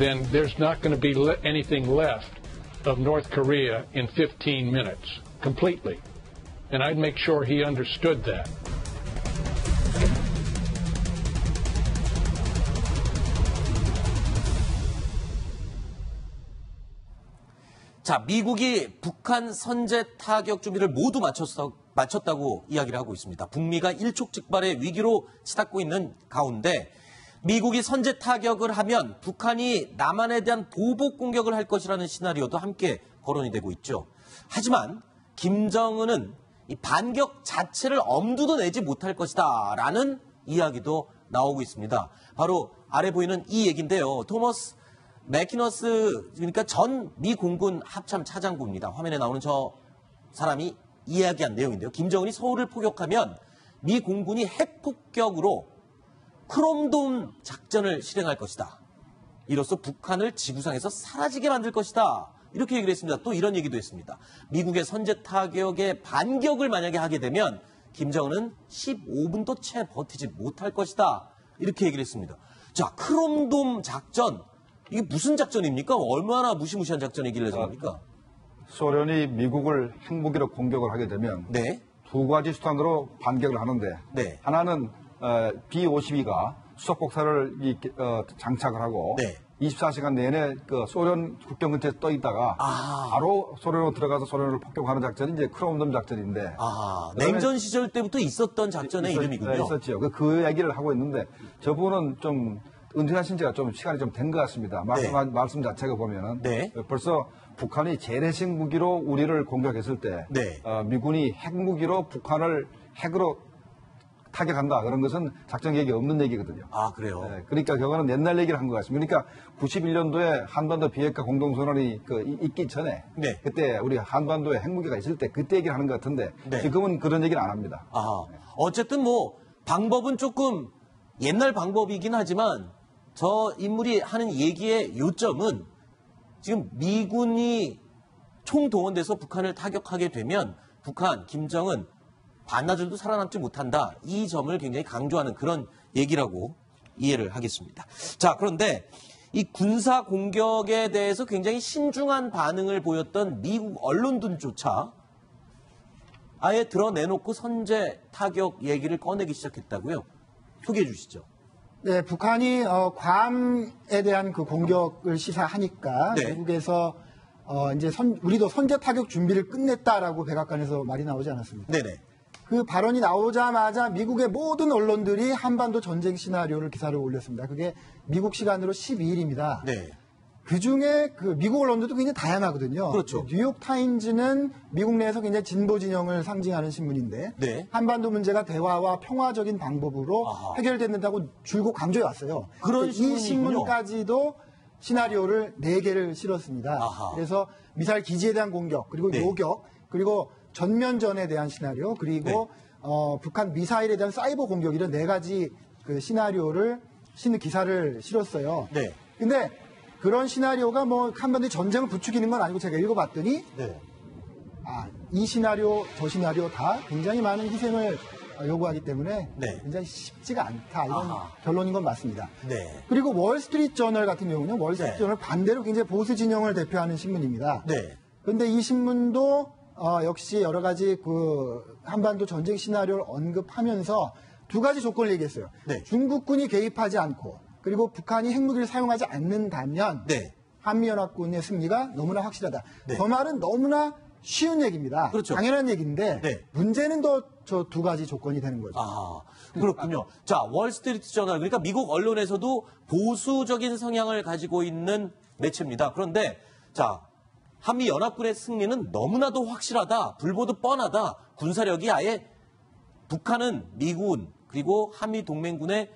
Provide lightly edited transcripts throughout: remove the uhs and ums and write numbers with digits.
then there's not going to be anything left of North Korea in 15 minutes, completely. And I'd make sure he understood that. 자, 미국이 북한 선제 타격 준비를 모두 마쳤다고 이야기를 하고 있습니다. 북미가 일촉즉발의 위기로 치닫고 있는 가운데 미국이 선제 타격을 하면 북한이 남한에 대한 보복 공격을 할 것이라는 시나리오도 함께 거론이 되고 있죠. 하지만 김정은은 이 반격 자체를 엄두도 내지 못할 것이다 라는 이야기도 나오고 있습니다. 바로 아래 보이는 이 얘기인데요. 토머스 매키너스, 그러니까 전 미 공군 합참 차장부입니다. 화면에 나오는 저 사람이 이야기한 내용인데요. 김정은이 서울을 포격하면 미 공군이 핵폭격으로 크롬돔 작전을 실행할 것이다. 이로써 북한을 지구상에서 사라지게 만들 것이다. 이렇게 얘기를 했습니다. 또 이런 얘기도 했습니다. 미국의 선제 타격에 반격을 만약에 하게 되면 김정은은 15분도 채 버티지 못할 것이다. 이렇게 얘기를 했습니다. 자, 크롬돔 작전. 이게 무슨 작전입니까? 얼마나 무시무시한 작전이길래 저럽니까? 소련이 미국을 핵무기로 공격을 하게 되면 네. 두 가지 수단으로 반격을 하는데 네. 하나는 B-52가 수소폭탄을 장착을 하고 네. 24시간 내내 그 소련 국경 근처에 떠 있다가 바로 소련으로 들어가서 소련을 폭격하는 작전이 이제 크롬돔 작전인데 냉전 시절 때부터 있었던 작전의 이름이군요. 있었죠. 그 얘기를 하고 있는데 저분은 좀 은퇴하신 지가 좀 시간이 좀 된 것 같습니다. 말씀 자체가 보면은 벌써 북한이 재래식 무기로 우리를 공격했을 때 미군이 핵무기로 북한을 핵으로 타격한다. 그런 것은 작전 계획이 없는 얘기거든요. 아, 그래요? 네, 그러니까 그거는 옛날 얘기를 한 것 같습니다. 그러니까 91년도에 한반도 비핵화 공동선언이 있기 전에 그때 우리 한반도에 핵무기가 있을 때 그때 얘기를 하는 것 같은데 지금은 그런 얘기를 안 합니다. 어쨌든 뭐 방법은 조금 옛날 방법이긴 하지만 저 인물이 하는 얘기의 요점은 지금 미군이 총동원돼서 북한을 타격하게 되면 북한, 김정은 반나절도 살아남지 못한다. 이 점을 굉장히 강조하는 그런 얘기라고 이해를 하겠습니다. 자, 그런데 이 군사 공격에 대해서 굉장히 신중한 반응을 보였던 미국 언론들조차 아예 드러내놓고 선제 타격 얘기를 꺼내기 시작했다고요? 소개해 주시죠. 네, 북한이 괌에 대한 그 공격을 시사하니까 미국에서 이제 우리도 선제 타격 준비를 끝냈다라고 백악관에서 말이 나오지 않았습니까? 네네. 그 발언이 나오자마자 미국의 모든 언론들이 한반도 전쟁 시나리오를 기사를 올렸습니다. 그게 미국 시간으로 12일입니다. 네. 그 중에 그 미국 언론들도 굉장히 다양하거든요. 그렇죠. 뉴욕 타임즈는 미국 내에서 굉장히 진보 진영을 상징하는 신문인데 한반도 문제가 대화와 평화적인 방법으로 해결된다고 줄곧 강조해 왔어요. 그런 이 신문까지도 시나리오를 4개를 실었습니다. 그래서 미사일 기지에 대한 공격, 그리고 요격, 그리고 전면전에 대한 시나리오, 그리고 북한 미사일에 대한 사이버 공격 이런 4가지 그 시나리오를 실는 기사를 실었어요. 근데 그런 시나리오가 뭐 한반도의 전쟁을 부추기는 건 아니고 제가 읽어봤더니 이 시나리오 저 시나리오 다 굉장히 많은 희생을 요구하기 때문에 굉장히 쉽지가 않다 이런 결론인 건 맞습니다. 그리고 월스트리트 저널 같은 경우는 월스트리트 저널 반대로 굉장히 보수 진영을 대표하는 신문입니다. 그런데 이 신문도 역시 여러 가지 그 한반도 전쟁 시나리오를 언급하면서 2가지 조건을 얘기했어요. 중국군이 개입하지 않고 그리고 북한이 핵무기를 사용하지 않는다면 한미연합군의 승리가 너무나 확실하다. 저 말은 너무나 쉬운 얘기입니다. 그렇죠. 당연한 얘기인데 문제는 저 2가지 조건이 되는 거죠. 그렇군요. 자, 월스트리트 저널, 그러니까 미국 언론에서도 보수적인 성향을 가지고 있는 매체입니다. 그런데 자, 한미연합군의 승리는 너무나도 확실하다. 불보듯 뻔하다. 군사력이 아예 북한은 미군 그리고 한미동맹군의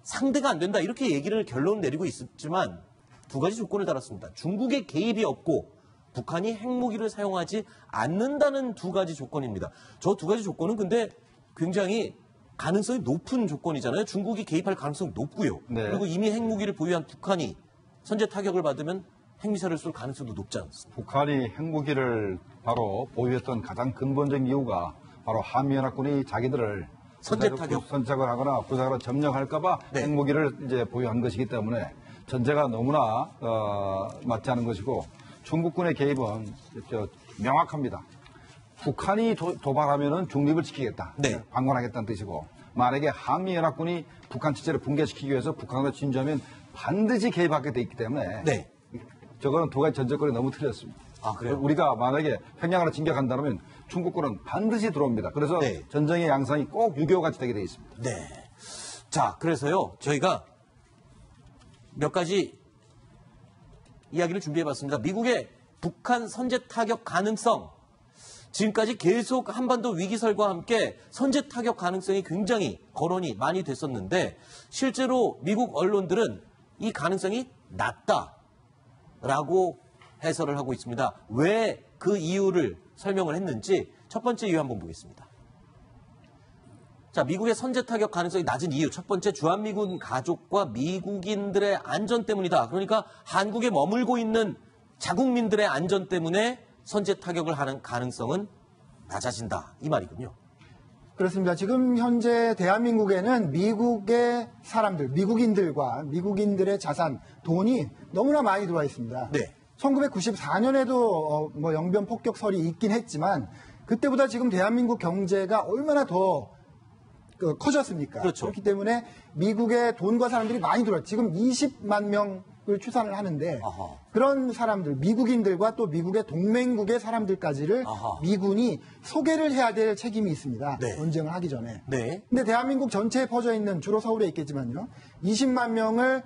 상대가 안 된다. 이렇게 얘기를 결론 내리고 있었지만 2가지 조건을 달았습니다. 중국의 개입이 없고 북한이 핵무기를 사용하지 않는다는 2가지 조건입니다. 저 2가지 조건은 근데 굉장히 가능성이 높은 조건이잖아요. 중국이 개입할 가능성이 높고요. 그리고 이미 핵무기를 보유한 북한이 선제 타격을 받으면 핵미사일을 쏠 가능성도 높지 않습니까? 북한이 핵무기를 바로 보유했던 가장 근본적인 이유가 바로 한미연합군이 자기들을 선착을 하거나 부상을 점령할까봐 핵무기를 이제 보유한 것이기 때문에 전제가 너무나 맞지 않은 것이고 중국군의 개입은 명확합니다. 북한이 도발하면은 중립을 지키겠다, 네. 방관하겠다는 뜻이고 만약에 한미연합군이 북한 체제를 붕괴시키기 위해서 북한으로 진주하면 반드시 개입하게 돼 있기 때문에 네. 저거는 두 가지 전제권이 너무 틀렸습니다. 아, 그래요? 우리가 만약에 평양으로 진격한다면 중국군은 반드시 들어옵니다. 그래서 네. 전쟁의 양상이 꼭 6.25 같이 되게 돼 있습니다. 네. 자, 그래서요, 저희가 몇 가지 이야기를 준비해봤습니다. 미국의 북한 선제 타격 가능성. 지금까지 계속 한반도 위기설과 함께 선제 타격 가능성이 굉장히 거론이 많이 됐었는데 실제로 미국 언론들은 이 가능성이 낮다라고 해설을 하고 있습니다. 왜 그 이유를 설명을 했는지 첫 번째 이유 한번 보겠습니다. 자, 미국의 선제 타격 가능성이 낮은 이유. 첫 번째, 주한미군 가족과 미국인들의 안전 때문이다. 그러니까 한국에 머물고 있는 자국민들의 안전 때문에 선제 타격을 하는 가능성은 낮아진다. 이 말이군요. 그렇습니다. 지금 현재 대한민국에는 미국의 사람들, 미국인들과 미국인들의 자산, 돈이 너무나 많이 들어와 있습니다. 네. 1994년에도 영변 폭격설이 있긴 했지만 그때보다 지금 대한민국 경제가 얼마나 더 커졌습니까? 그렇죠. 그렇기 때문에 미국의 돈과 사람들이 많이 들어와요. 지금 20만 명을 추산을 하는데 아하. 그런 사람들, 미국인들과 또 미국의 동맹국의 사람들까지를 아하. 미군이 소개를 해야 될 책임이 있습니다. 네. 전쟁을 하기 전에. 네. 근데 대한민국 전체에 퍼져 있는, 주로 서울에 있겠지만요, 20만 명을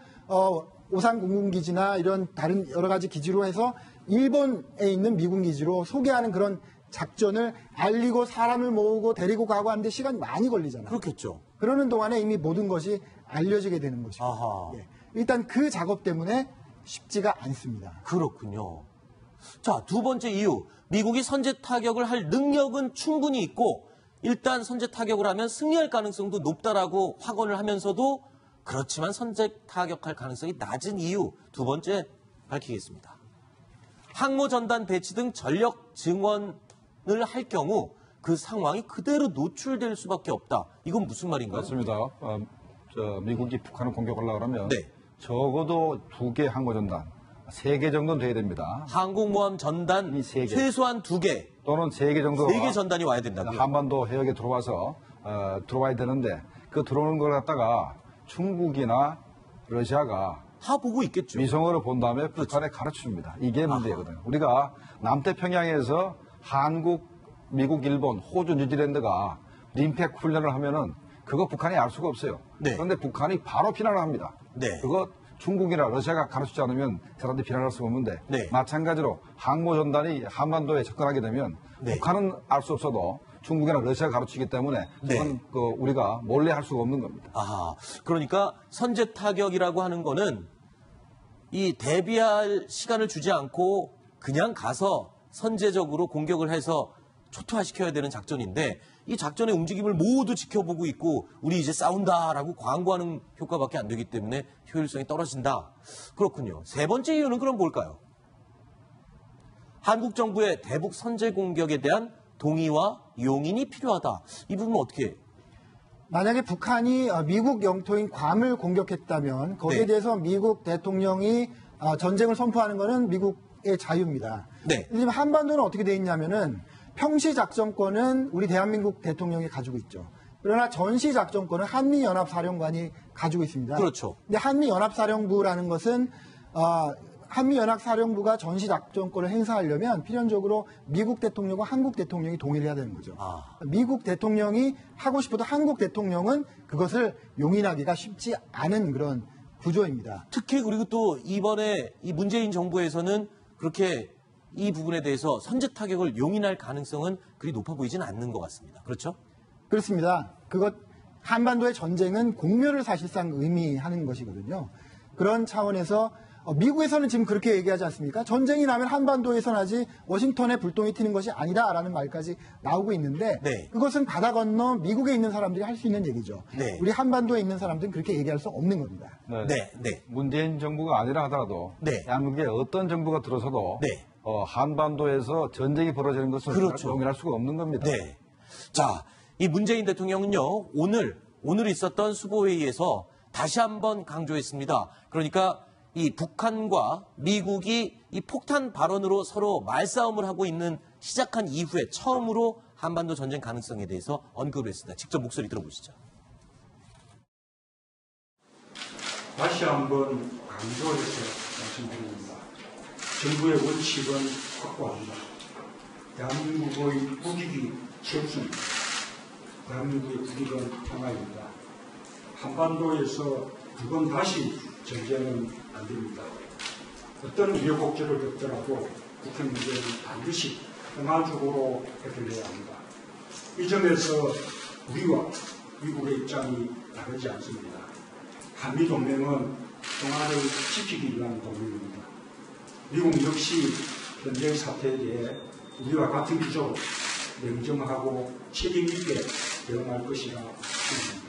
오산 공군기지나 이런 다른 여러 가지 기지로 해서 일본에 있는 미군 기지로 소개하는 그런 작전을 알리고 사람을 모으고 데리고 가고 하는데 시간이 많이 걸리잖아요. 그렇겠죠. 그러는 동안에 이미 모든 것이 알려지게 되는 것이죠. 아하. 예. 일단 그 작업 때문에 쉽지가 않습니다. 그렇군요. 자, 두 번째 이유. 미국이 선제 타격을 할 능력은 충분히 있고 일단 선제 타격을 하면 승리할 가능성도 높다라고 확언을 하면서도 그렇지만 선제 타격할 가능성이 낮은 이유. 두 번째 밝히겠습니다. 항모 전단 배치 등 전력 증원을 할 경우 그 상황이 그대로 노출될 수밖에 없다. 이건 무슨 말인가요? 맞습니다. 미국이 북한을 공격하려고 하면 네. 적어도 2개 항모 전단, 3개 정도는 돼야 됩니다. 항공모함 전단 이 세 개. 최소한 2개, 또는 3개 정도 4개 전단이 와야 된다고요? 한반도 해역에 들어와야 되는데 그 들어오는 걸 갖다가 중국이나 러시아가 다 보고 있겠죠. 위성으로 본 다음에 북한에 가르쳐줍니다. 이게 문제거든요. 우리가 남태평양에서 한국, 미국, 일본, 호주, 뉴질랜드가 림팩 훈련을 하면은 그거 북한이 알 수가 없어요. 네. 그런데 북한이 바로 비난을 합니다. 네. 그거 중국이나 러시아가 가르치지 않으면 사람들이 비난할 수가 없는데 네. 마찬가지로 항모 전단이 한반도에 접근하게 되면 네. 북한은 알 수 없어도 중국이나 러시아가 가르치기 때문에 네. 그건 우리가 몰래 할 수가 없는 겁니다. 아, 그러니까 선제 타격이라고 하는 거는 이 대비할 시간을 주지 않고 그냥 가서 선제적으로 공격을 해서 초토화시켜야 되는 작전인데 이 작전의 움직임을 모두 지켜보고 있고 우리 이제 싸운다라고 광고하는 효과밖에 안 되기 때문에 효율성이 떨어진다. 그렇군요. 세 번째 이유는 그럼 뭘까요? 한국 정부의 대북 선제 공격에 대한 동의와 용인이 필요하다. 이 부분은 어떻게? 만약에 북한이 미국 영토인 괌을 공격했다면 거기에 네. 대해서 미국 대통령이 전쟁을 선포하는 것은 미국의 자유입니다. 네. 지금 한반도는 어떻게 돼 있냐면은 평시 작전권은 우리 대한민국 대통령이 가지고 있죠. 그러나 전시 작전권은 한미연합사령관이 가지고 있습니다. 그렇죠. 근데 한미연합사령부라는 것은 한미연합사령부가 전시 작전권을 행사하려면 필연적으로 미국 대통령과 한국 대통령이 동의를 해야 되는 거죠. 미국 대통령이 하고 싶어도 한국 대통령은 그것을 용인하기가 쉽지 않은 그런 구조입니다. 특히 그리고 또 이번에 이 문재인 정부에서는 그렇게 이 부분에 대해서 선제 타격을 용인할 가능성은 그리 높아 보이지는 않는 것 같습니다. 그렇죠? 그렇습니다. 한반도의 전쟁은 공멸을 사실상 의미하는 것이거든요. 그런 차원에서 미국에서는 지금 그렇게 얘기하지 않습니까? 전쟁이 나면 한반도에서 나지 워싱턴에 불똥이 튀는 것이 아니다라는 말까지 나오고 있는데 네. 그것은 바다 건너 미국에 있는 사람들이 할 수 있는 얘기죠. 네. 우리 한반도에 있는 사람들은 그렇게 얘기할 수 없는 겁니다. 네. 문재인 정부가 아니라 하더라도 네. 양국의 어떤 정부가 들어서도 네. 한반도에서 전쟁이 벌어지는 것은 그렇죠. 용인할 수가 없는 겁니다. 네. 자, 이 문재인 대통령은요, 오늘 있었던 수보회의에서 다시 한번 강조했습니다. 그러니까 이 북한과 미국이 이 폭탄 발언으로 서로 말싸움을 하고 있는 시작한 이후에 처음으로 한반도 전쟁 가능성에 대해서 언급을 했습니다. 직접 목소리 들어보시죠. 다시 한번 강조해서 말씀드립니다. 정부의 원칙은 확고합니다. 대한민국의 국익이 최우선입니다. 대한민국의 국익은 평화입니다. 한반도에서 두 번 다시 전쟁은 안 됩니다. 어떤 우여곡절을 겪더라도 북한 문제는 반드시 평화적으로 해결해야 합니다. 이 점에서 우리와 미국의 입장이 다르지 않습니다. 한미동맹은 평화를 지키기 위한 동맹입니다. 미국 역시 현재 사태에 대해 우리와 같은 기조로 냉정하고 책임있게 대응할 것이라 생각합니다.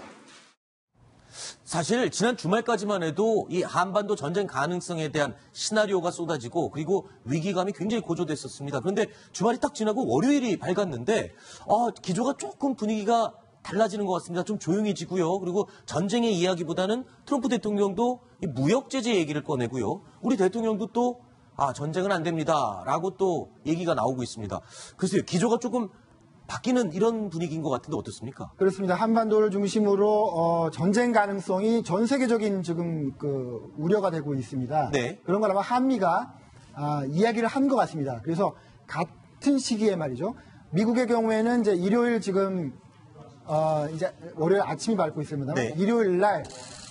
사실 지난 주말까지만 해도 이 한반도 전쟁 가능성에 대한 시나리오가 쏟아지고 그리고 위기감이 굉장히 고조됐었습니다. 그런데 주말이 딱 지나고 월요일이 밝았는데 기조가 조금 분위기가 달라지는 것 같습니다. 좀 조용해지고요. 그리고 전쟁의 이야기보다는 트럼프 대통령도 이 무역 제재 얘기를 꺼내고요. 우리 대통령도 또 전쟁은 안 됩니다. 라고 또 얘기가 나오고 있습니다. 글쎄요. 기조가 조금 바뀌는 이런 분위기인 것 같은데 어떻습니까? 그렇습니다. 한반도를 중심으로 전쟁 가능성이 전 세계적인 지금 우려가 되고 있습니다. 네. 그런 걸 아마 한미가 이야기를 한 것 같습니다. 그래서 같은 시기에 말이죠. 미국의 경우에는 이제 일요일 지금 이제 월요일 아침이 밝고 있습니다. 네. 일요일 날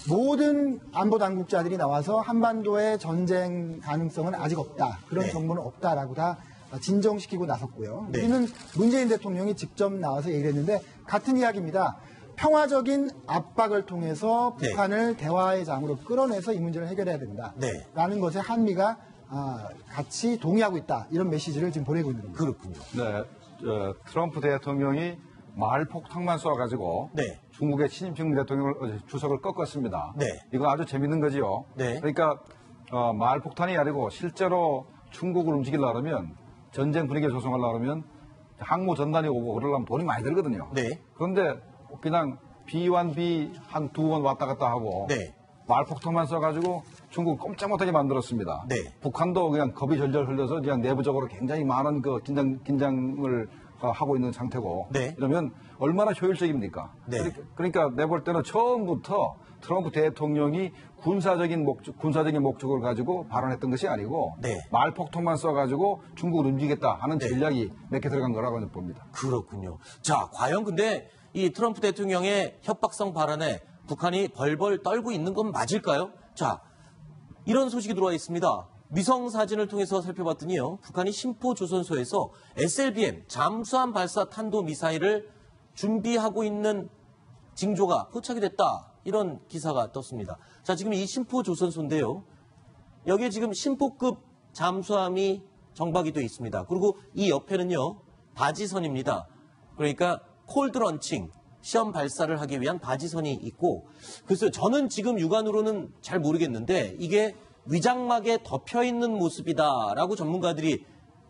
모든 안보 당국자들이 나와서 한반도의 전쟁 가능성은 아직 없다. 그런 네. 정보는 없다라고 다 진정시키고 나섰고요. 네. 우리는 문재인 대통령이 직접 나와서 얘기를 했는데 같은 이야기입니다. 평화적인 압박을 통해서 네. 북한을 대화의 장으로 끌어내서 이 문제를 해결해야 된다. 네. 라는 것에 한미가 같이 동의하고 있다. 이런 메시지를 지금 보내고 있는 겁니다. 그렇군요. 네, 트럼프 대통령이 마을폭탄만 쏴가지고 네. 중국의 시진핑 대통령을 주석을 꺾었습니다. 네. 이거 아주 재밌는 거지요. 네. 그러니까 마을폭탄이 아니고 실제로 중국을 움직이려고 하면 전쟁 분위기를 조성하려고 하면 항모 전단이 오고 그러려면 돈이 많이 들거든요. 네. 그런데 그냥 B1B 한 두 번 왔다 갔다 하고 네. 마을폭탄만 써가지고 중국을 꼼짝 못하게 만들었습니다. 네. 북한도 그냥 겁이 절절 흘려서 그냥 내부적으로 굉장히 많은 긴장을 하고 있는 상태고 네. 이러면 얼마나 효율적입니까? 네. 그러니까 내볼 때는 처음부터 트럼프 대통령이 군사적인 목적을 가지고 발언했던 것이 아니고 네. 말폭탄만 써가지고 중국을 움직이겠다 하는 전략이 몇 개 들어간 거라고 봅니다. 그렇군요. 자, 과연 근데 이 트럼프 대통령의 협박성 발언에 북한이 벌벌 떨고 있는 건 맞을까요? 자, 이런 소식이 들어와 있습니다. 위성 사진을 통해서 살펴봤더니요. 북한이 심포조선소에서 SLBM 잠수함 발사 탄도미사일을 준비하고 있는 징조가 포착이 됐다. 이런 기사가 떴습니다. 자, 지금 이 심포조선소인데요. 여기에 지금 심포급 잠수함이 정박이 되어 있습니다. 그리고 이 옆에는요. 바지선입니다. 그러니까 콜드 런칭, 시험 발사를 하기 위한 바지선이 있고 그래서 저는 지금 육안으로는 잘 모르겠는데 이게 위장막에 덮여있는 모습이다라고 전문가들이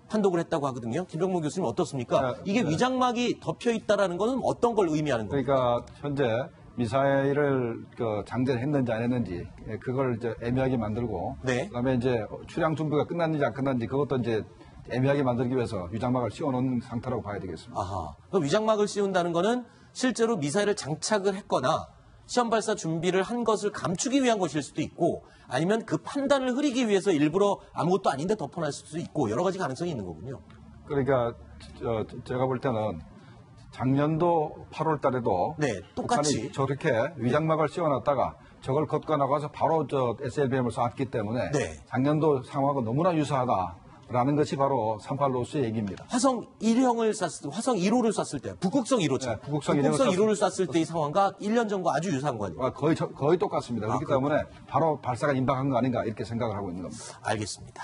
판독을 했다고 하거든요. 김병문 교수님 어떻습니까? 이게 위장막이 덮여있다라는 것은 어떤 걸 의미하는 겁니까? 그러니까 현재 미사일을 장전을 했는지 안 했는지 그걸 이제 애매하게 만들고 네. 그다음에 이제 출항 준비가 끝났는지 안 끝났는지 그것도 이제 애매하게 만들기 위해서 위장막을 씌워놓은 상태라고 봐야 되겠습니다. 아하. 그럼 위장막을 씌운다는 거는 실제로 미사일을 장착을 했거나 시험 발사 준비를 한 것을 감추기 위한 것일 수도 있고 아니면 그 판단을 흐리기 위해서 일부러 아무것도 아닌데 덮어놨을 수도 있고 여러 가지 가능성이 있는 거군요. 그러니까 제가 볼 때는 작년도 8월 달에도 네, 똑같이 저렇게 위장막을 씌워놨다가 저걸 걷고 나가서 바로 SLBM을 쐈기 때문에 네. 작년도 상황하고 너무나 유사하다라는 것이 바로 38로스의 얘기입니다. 화성 1형을 쐈을 때, 화성 1호를 쐈을 때, 북극성 1호죠. 네, 북극성 1호를 쐈을 때의 상황과 1년 전과 아주 유사한 거 아니에요? 거의 똑같습니다. 그렇기 때문에 바로 발사가 임박한 거 아닌가 이렇게 생각을 하고 있는 겁니다. 알겠습니다.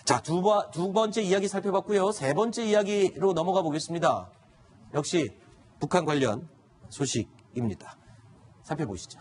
자, 두 번째 이야기 살펴봤고요. 세 번째 이야기로 넘어가 보겠습니다. 역시 북한 관련 소식입니다. 살펴보시죠.